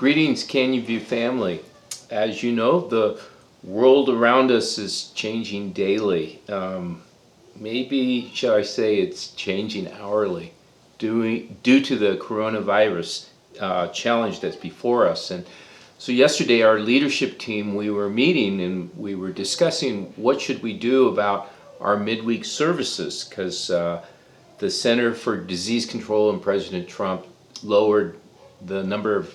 Greetings, Canyon View family. As you know, the world around us is changing daily. Maybe, shall I say, it's changing hourly due to the coronavirus challenge that's before us. And so yesterday, our leadership team, we were meeting and we were discussing what should we do about our midweek services, because the Center for Disease Control and President Trump lowered the number of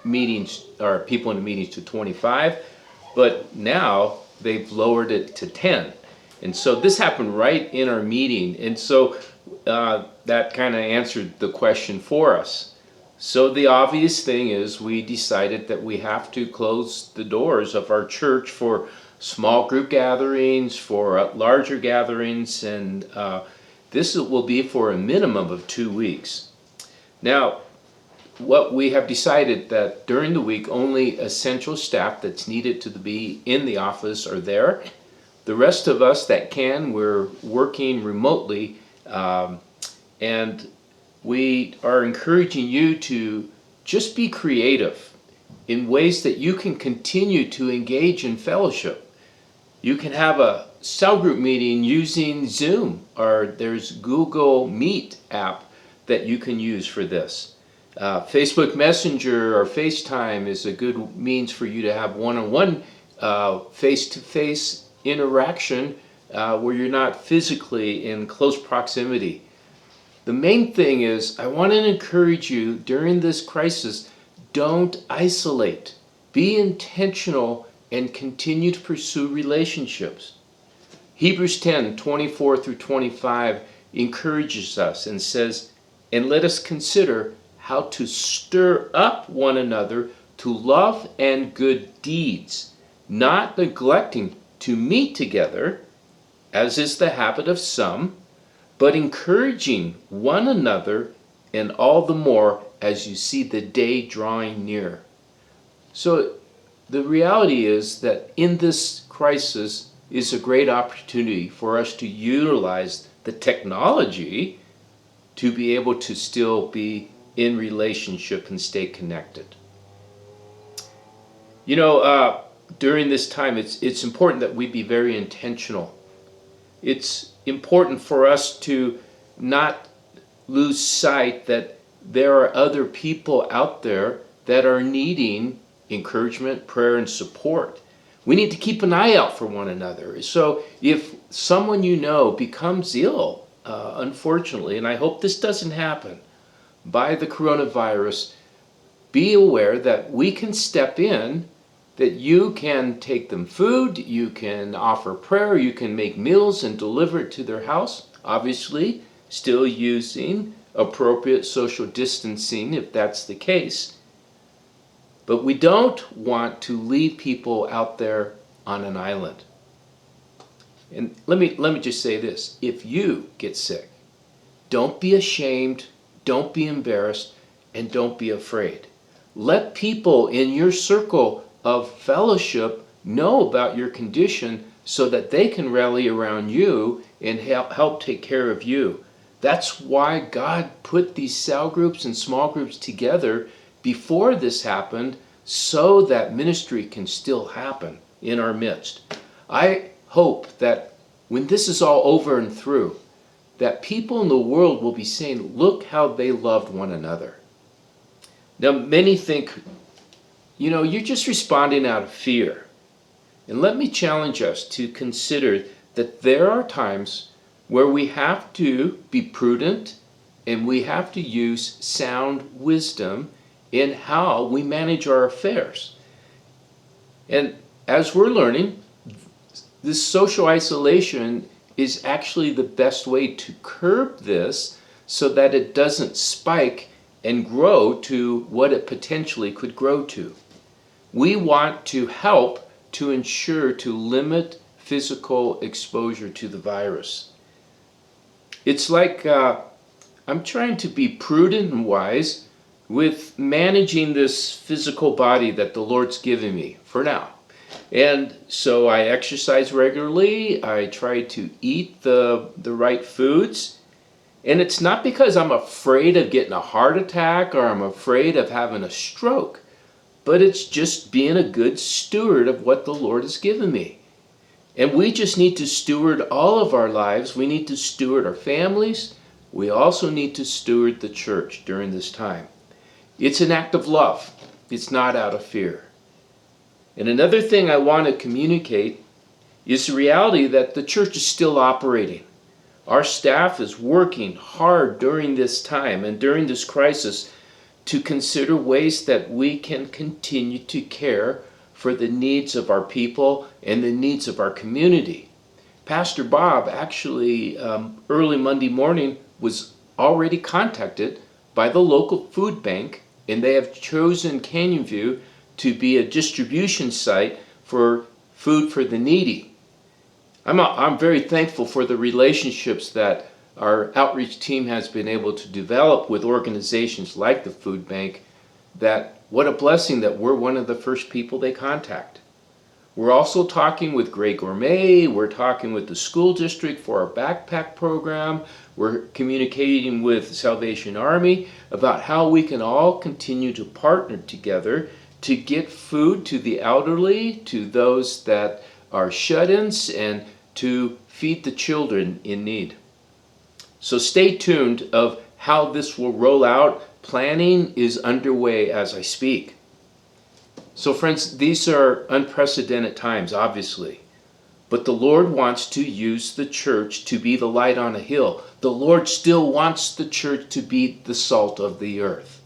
meetings or people in the meetings to 25, but now they've lowered it to 10. And so this happened right in our meeting, and so that kind of answered the question for us. So the obvious thing is we decided that we have to close the doors of our church for small group gatherings, for larger gatherings, and this will be for a minimum of 2 weeks. Now, what we have decided that during the week only essential staff that's needed to be in the office are there. The rest of us that can, we're working remotely, and we are encouraging you to just be creative in ways that you can continue to engage in fellowship. You can have a cell group meeting using Zoom, or there's Google Meet app that you can use for this. Facebook Messenger or FaceTime is a good means for you to have one-on-one face-to-face interaction where you're not physically in close proximity. The main thing is, I want to encourage you during this crisis, don't isolate. Be intentional and continue to pursue relationships. Hebrews 10:24 through 25 encourages us and says, "And let us consider how to stir up one another to love and good deeds, not neglecting to meet together, as is the habit of some, but encouraging one another, and all the more as you see the day drawing near." So the reality is that in this crisis is a great opportunity for us to utilize the technology to be able to still be in relationship and stay connected. You know, during this time, it's important that we be very intentional. It's important for us to not lose sight that there are other people out there that are needing encouragement, prayer, and support. We need to keep an eye out for one another. So if someone you know becomes ill, unfortunately, and I hope this doesn't happen, by the coronavirus, be aware that we can step in, that you can take them food, you can offer prayer, you can make meals and deliver it to their house, obviously still using appropriate social distancing if that's the case. But we don't want to leave people out there on an island. And let me just say this, if you get sick, don't be ashamed, don't be embarrassed, and don't be afraid. Let people in your circle of fellowship know about your condition so that they can rally around you and help take care of you. That's why God put these cell groups and small groups together before this happened, so that ministry can still happen in our midst. I hope that when this is all over and through, that people in the world will be saying, look how they loved one another. Now, many think, you know, you're just responding out of fear. And let me challenge us to consider that there are times where we have to be prudent and we have to use sound wisdom in how we manage our affairs. And as we're learning, this social isolation is actually the best way to curb this so that it doesn't spike and grow to what it potentially could grow to. We want to help to ensure to limit physical exposure to the virus. It's like I'm trying to be prudent and wise with managing this physical body that the Lord's given me for now. And so I exercise regularly, I try to eat the right foods, and it's not because I'm afraid of getting a heart attack or I'm afraid of having a stroke, but it's just being a good steward of what the Lord has given me. And we just need to steward all of our lives. We need to steward our families. We also need to steward the church during this time. It's an act of love. It's not out of fear. And another thing I want to communicate is the reality that the church is still operating. Our staff is working hard during this time and during this crisis to consider ways that we can continue to care for the needs of our people and the needs of our community. Pastor Bob actually early Monday morning was already contacted by the local food bank, and they have chosen Canyon View to be a distribution site for food for the needy. I'm very thankful for the relationships that our outreach team has been able to develop with organizations like the food bank. That what a blessing that we're one of the first people they contact. We're also talking with Grey Gourmet. We're talking with the school district for our backpack program. We're communicating with the Salvation Army about how we can all continue to partner together to get food to the elderly, to those that are shut-ins, and to feed the children in need. So stay tuned of how this will roll out. Planning is underway as I speak. So friends, these are unprecedented times, obviously. But the Lord wants to use the church to be the light on a hill. The Lord still wants the church to be the salt of the earth.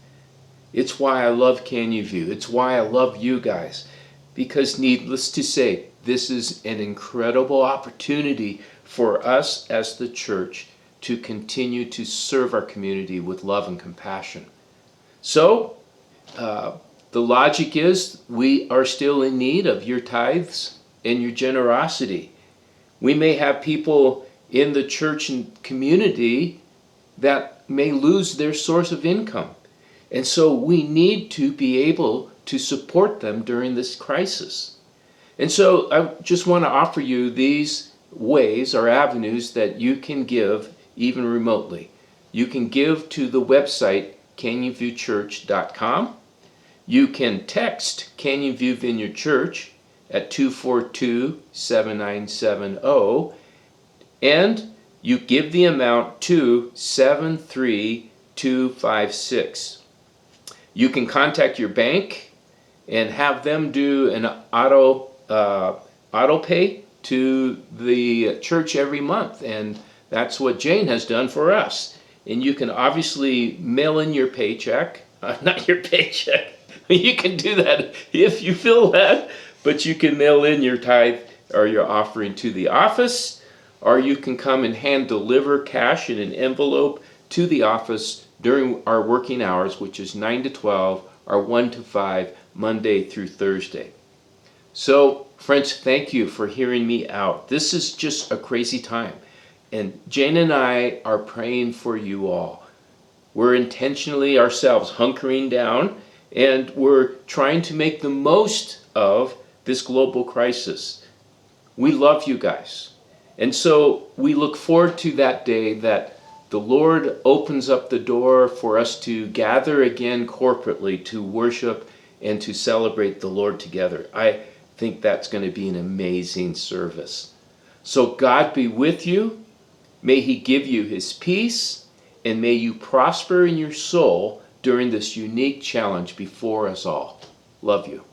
It's why I love Canyon View. It's why I love you guys. Because needless to say, this is an incredible opportunity for us as the church to continue to serve our community with love and compassion. So, the logic is we are still in need of your tithes and your generosity. We may have people in the church and community that may lose their source of income. And so we need to be able to support them during this crisis. And so I just want to offer you these ways or avenues that you can give even remotely. You can give to the website canyonviewchurch.com. You can text Canyon View Vineyard Church at 242-7970, and you give the amount to 73256. You can contact your bank and have them do an auto pay to the church every month, and that's what Jane has done for us. And you can obviously mail in your paycheck, not your paycheck. You can do that if you feel that, but you can mail in your tithe or your offering to the office, or you can come and hand deliver cash in an envelope to the office during our working hours, which is 9 to 12 or 1 to 5, Monday through Thursday. So, friends, thank you for hearing me out. This is just a crazy time, and Jane and I are praying for you all. We're intentionally ourselves hunkering down, and we're trying to make the most of this global crisis. We love you guys. And so we look forward to that day that the Lord opens up the door for us to gather again corporately to worship and to celebrate the Lord together. I think that's going to be an amazing service. So God be with you. May He give you His peace, and may you prosper in your soul during this unique challenge before us all. Love you.